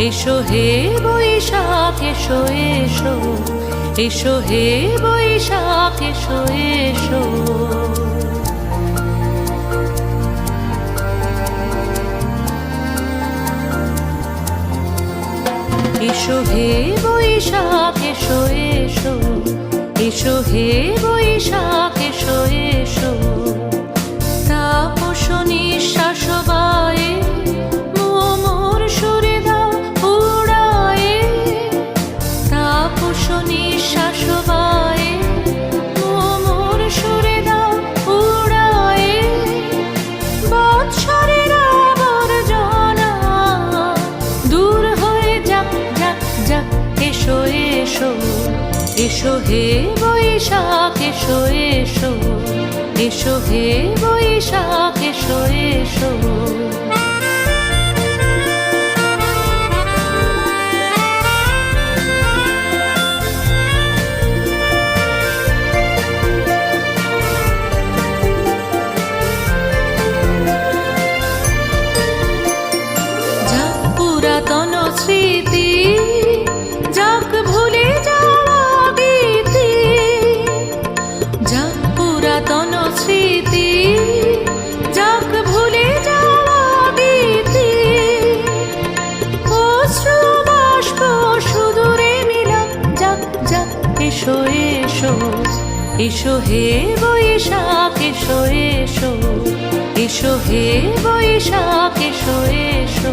এসো হে বৈশাখ এসো এসো, এসো হে বৈশাখ এসো এসো। এসো হে বৈশাখ এসো এসো, এসো হে বৈশাখ এসো এসো। তাপস নিঃশ্বাস বায়ে মোর সুরে দাও উড়ায়ে, তাপস নিঃশ্বাস বায়ে মোর সুরে দাও উড়ায়ে। বৎসরের আবর্জনা দূর হয়ে যাক যাক যাক। এসো এসো, এসো হে বৈশাখ এসো এসো, এসো হে বৈশাখ এসো এসো। যাক পুরাতন স্মৃতি, যাক ভুলে যাওয়া গীতি, যাক পুরাতন স্মৃতি, যাক ভুলে যাওয়া গীতি। অশ্রু বাষ্প সুদূরে মিলাক যাক যাক। এসো এসো, এসো হে বৈশাখ এসো এসো, এসো হে বৈশাখ এসো এসো।